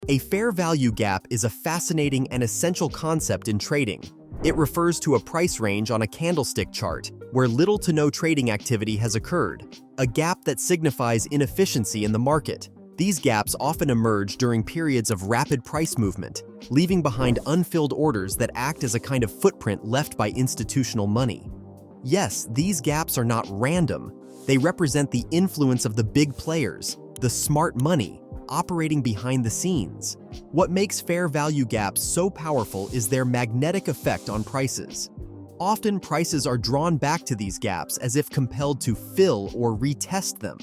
A fair value gap is a fascinating and essential concept in trading. It refers to a price range on a candlestick chart where little to no trading activity has occurred, a gap that signifies inefficiency in the market. These gaps often emerge during periods of rapid price movement, leaving behind unfilled orders that act as a kind of footprint left by institutional money. Yes, these gaps are not random. They represent the influence of the big players, the smart money, operating behind the scenes. What makes fair value gaps so powerful is their magnetic effect on prices. Often prices are drawn back to these gaps as if compelled to fill or retest them.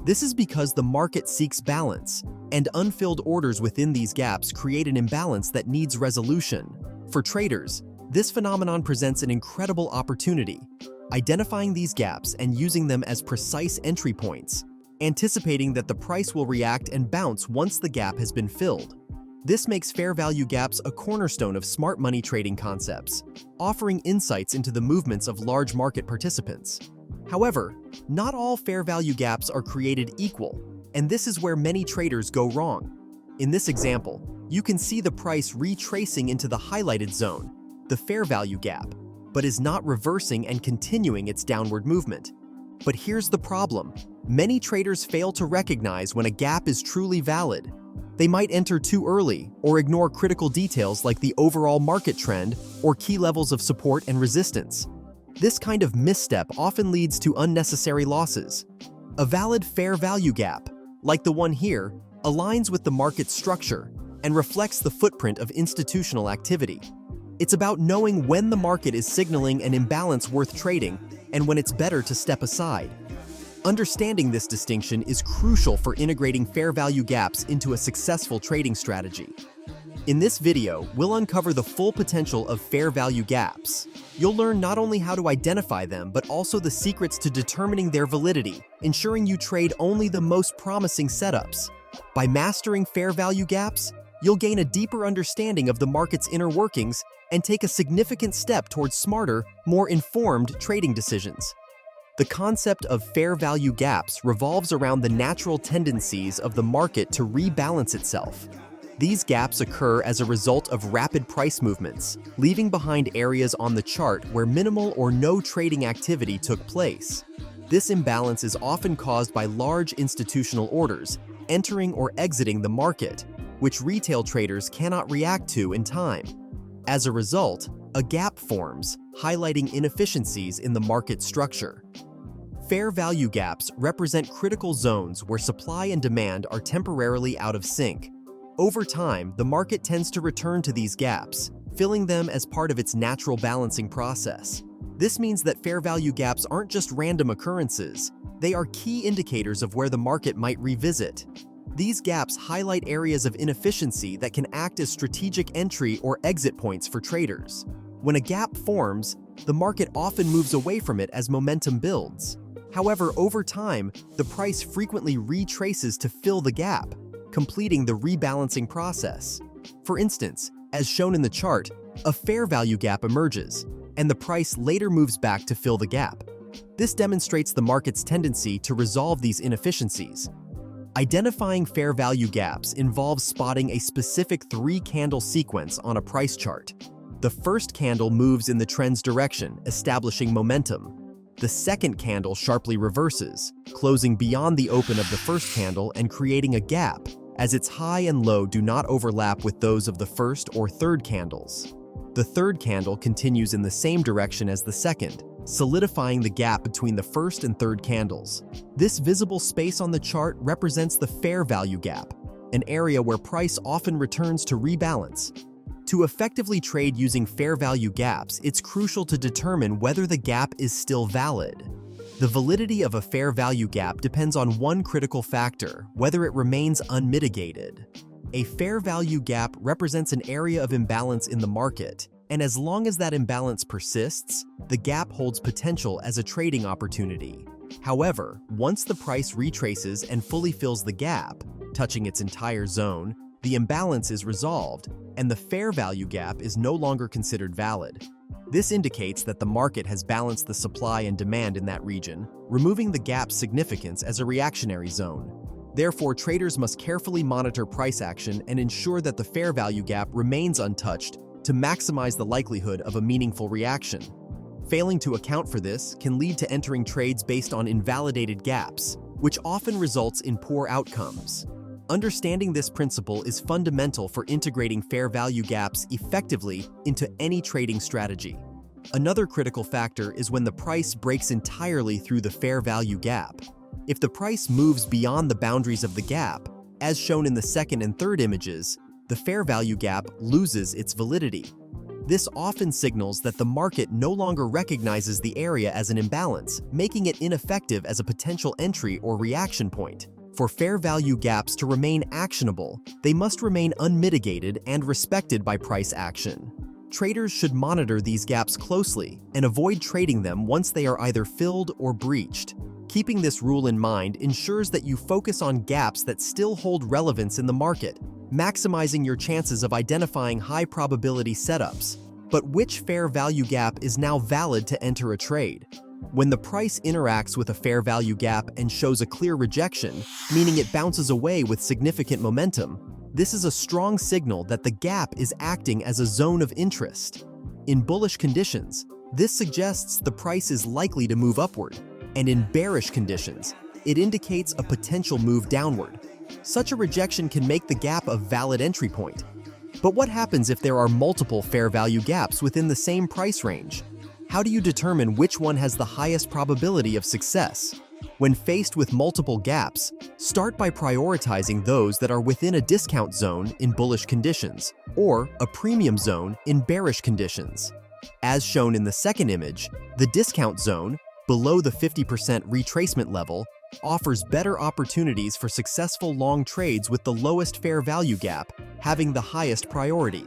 This is because the market seeks balance, and unfilled orders within these gaps create an imbalance that needs resolution. For traders, this phenomenon presents an incredible opportunity, identifying these gaps and using them as precise entry points, anticipating that the price will react and bounce once the gap has been filled. This makes fair value gaps a cornerstone of smart money trading concepts, offering insights into the movements of large market participants. However, not all fair value gaps are created equal, and this is where many traders go wrong. In this example, you can see the price retracing into the highlighted zone, the fair value gap, but is not reversing and continuing its downward movement. But here's the problem. Many traders fail to recognize when a gap is truly valid. They might enter too early or ignore critical details like the overall market trend or key levels of support and resistance. This kind of misstep often leads to unnecessary losses. A valid fair value gap, like the one here, aligns with the market structure and reflects the footprint of institutional activity. It's about knowing when the market is signaling an imbalance worth trading and when it's better to step aside. Understanding this distinction is crucial for integrating fair value gaps into a successful trading strategy. In this video, we'll uncover the full potential of fair value gaps. You'll learn not only how to identify them, but also the secrets to determining their validity, ensuring you trade only the most promising setups. By mastering fair value gaps, you'll gain a deeper understanding of the market's inner workings and take a significant step towards smarter, more informed trading decisions. The concept of fair value gaps revolves around the natural tendencies of the market to rebalance itself. These gaps occur as a result of rapid price movements, leaving behind areas on the chart where minimal or no trading activity took place. This imbalance is often caused by large institutional orders entering or exiting the market, which retail traders cannot react to in time. As a result, a gap forms, highlighting inefficiencies in the market structure. Fair value gaps represent critical zones where supply and demand are temporarily out of sync. Over time, the market tends to return to these gaps, filling them as part of its natural balancing process. This means that fair value gaps aren't just random occurrences, they are key indicators of where the market might revisit. These gaps highlight areas of inefficiency that can act as strategic entry or exit points for traders. When a gap forms, the market often moves away from it as momentum builds. However, over time, the price frequently retraces to fill the gap, completing the rebalancing process. For instance, as shown in the chart, a fair value gap emerges, and the price later moves back to fill the gap. This demonstrates the market's tendency to resolve these inefficiencies. Identifying fair value gaps involves spotting a specific three-candle sequence on a price chart. The first candle moves in the trend's direction, establishing momentum. The second candle sharply reverses, closing beyond the open of the first candle and creating a gap, as its high and low do not overlap with those of the first or third candles. The third candle continues in the same direction as the second, solidifying the gap between the first and third candles. This visible space on the chart represents the fair value gap, an area where price often returns to rebalance. To effectively trade using fair value gaps, it's crucial to determine whether the gap is still valid. The validity of a fair value gap depends on one critical factor: whether it remains unmitigated. A fair value gap represents an area of imbalance in the market, and as long as that imbalance persists, the gap holds potential as a trading opportunity. However, once the price retraces and fully fills the gap, touching its entire zone, the imbalance is resolved, and the fair value gap is no longer considered valid. This indicates that the market has balanced the supply and demand in that region, removing the gap's significance as a reactionary zone. Therefore, traders must carefully monitor price action and ensure that the fair value gap remains untouched to maximize the likelihood of a meaningful reaction. Failing to account for this can lead to entering trades based on invalidated gaps, which often results in poor outcomes. Understanding this principle is fundamental for integrating fair value gaps effectively into any trading strategy. Another critical factor is when the price breaks entirely through the fair value gap. If the price moves beyond the boundaries of the gap, as shown in the second and third images, the fair value gap loses its validity. This often signals that the market no longer recognizes the area as an imbalance, making it ineffective as a potential entry or reaction point. For fair value gaps to remain actionable, they must remain unmitigated and respected by price action. Traders should monitor these gaps closely and avoid trading them once they are either filled or breached. Keeping this rule in mind ensures that you focus on gaps that still hold relevance in the market, maximizing your chances of identifying high-probability setups. But which fair value gap is now valid to enter a trade? When the price interacts with a fair value gap and shows a clear rejection, meaning it bounces away with significant momentum, this is a strong signal that the gap is acting as a zone of interest. In bullish conditions, this suggests the price is likely to move upward, and in bearish conditions, it indicates a potential move downward. Such a rejection can make the gap a valid entry point. But what happens if there are multiple fair value gaps within the same price range? How do you determine which one has the highest probability of success? When faced with multiple gaps, start by prioritizing those that are within a discount zone in bullish conditions or a premium zone in bearish conditions. As shown in the second image, the discount zone, below the 50% retracement level, offers better opportunities for successful long trades with the lowest fair value gap having the highest priority.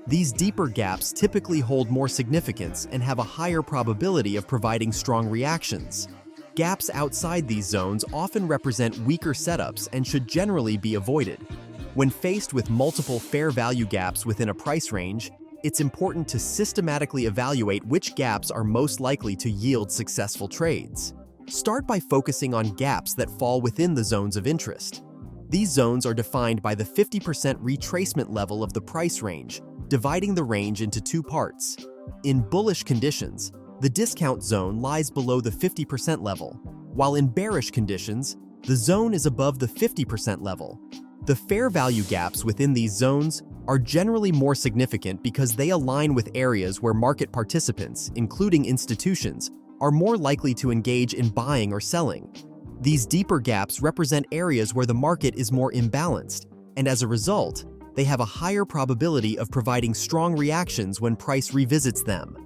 These deeper gaps typically hold more significance and have a higher probability of providing strong reactions. Gaps outside these zones often represent weaker setups and should generally be avoided. When faced with multiple fair value gaps within a price range, it's important to systematically evaluate which gaps are most likely to yield successful trades. Start by focusing on gaps that fall within the zones of interest. These zones are defined by the 50% retracement level of the price range, dividing the range into two parts. In bullish conditions, the discount zone lies below the 50% level, while in bearish conditions, the zone is above the 50% level. The fair value gaps within these zones are generally more significant because they align with areas where market participants, including institutions, are more likely to engage in buying or selling. These deeper gaps represent areas where the market is more imbalanced, and as a result, they have a higher probability of providing strong reactions when price revisits them.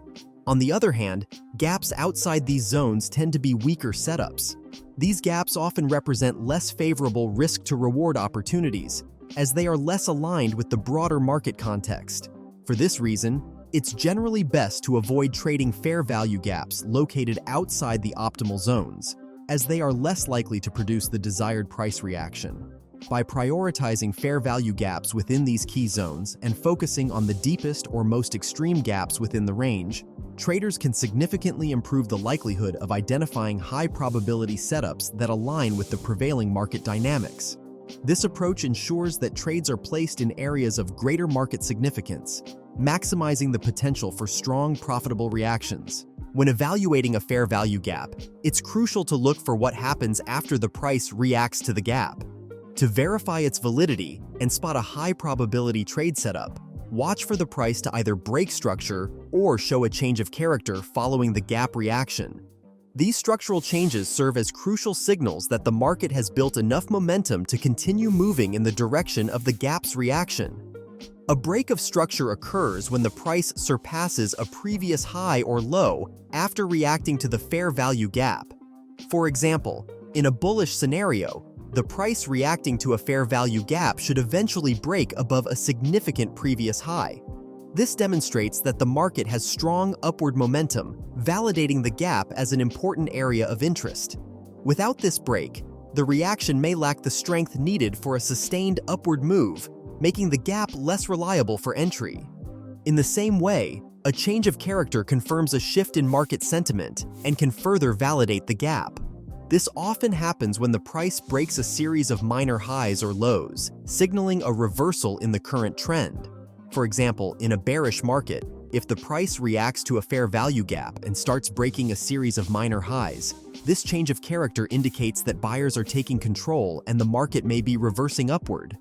On the other hand, gaps outside these zones tend to be weaker setups. These gaps often represent less favorable risk-to-reward opportunities, as they are less aligned with the broader market context. For this reason, it's generally best to avoid trading fair value gaps located outside the optimal zones, as they are less likely to produce the desired price reaction. By prioritizing fair value gaps within these key zones and focusing on the deepest or most extreme gaps within the range, traders can significantly improve the likelihood of identifying high-probability setups that align with the prevailing market dynamics. This approach ensures that trades are placed in areas of greater market significance, maximizing the potential for strong, profitable reactions. When evaluating a fair value gap, it's crucial to look for what happens after the price reacts to the gap. To verify its validity and spot a high-probability trade setup, watch for the price to either break structure or show a change of character following the gap reaction. These structural changes serve as crucial signals that the market has built enough momentum to continue moving in the direction of the gap's reaction. A break of structure occurs when the price surpasses a previous high or low after reacting to the fair value gap. For example, in a bullish scenario, the price reacting to a fair value gap should eventually break above a significant previous high. This demonstrates that the market has strong upward momentum, validating the gap as an important area of interest. Without this break, the reaction may lack the strength needed for a sustained upward move, making the gap less reliable for entry. In the same way, a change of character confirms a shift in market sentiment and can further validate the gap. This often happens when the price breaks a series of minor highs or lows, signaling a reversal in the current trend. For example, in a bearish market, if the price reacts to a fair value gap and starts breaking a series of minor highs, this change of character indicates that buyers are taking control and the market may be reversing upward.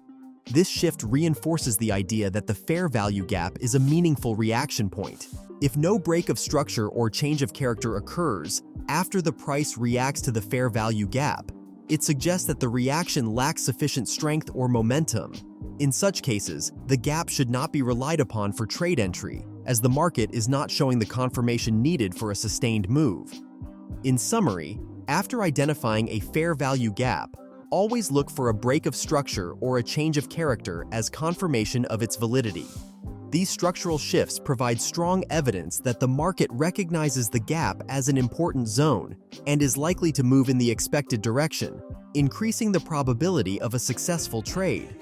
This shift reinforces the idea that the fair value gap is a meaningful reaction point. If no break of structure or change of character occurs after the price reacts to the fair value gap, it suggests that the reaction lacks sufficient strength or momentum. In such cases, the gap should not be relied upon for trade entry, as the market is not showing the confirmation needed for a sustained move. In summary, after identifying a fair value gap, always look for a break of structure or a change of character as confirmation of its validity. These structural shifts provide strong evidence that the market recognizes the gap as an important zone and is likely to move in the expected direction, increasing the probability of a successful trade.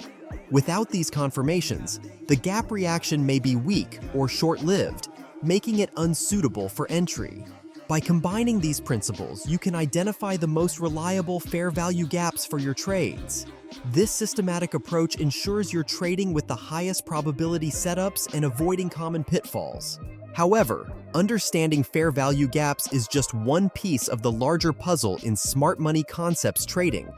Without these confirmations, the gap reaction may be weak or short-lived, making it unsuitable for entry. By combining these principles, you can identify the most reliable fair value gaps for your trades. This systematic approach ensures you're trading with the highest probability setups and avoiding common pitfalls. However, understanding fair value gaps is just one piece of the larger puzzle in smart money concepts trading.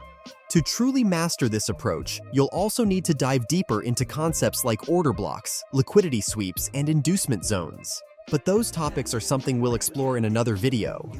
To truly master this approach, you'll also need to dive deeper into concepts like order blocks, liquidity sweeps, and inducement zones. But those topics are something we'll explore in another video.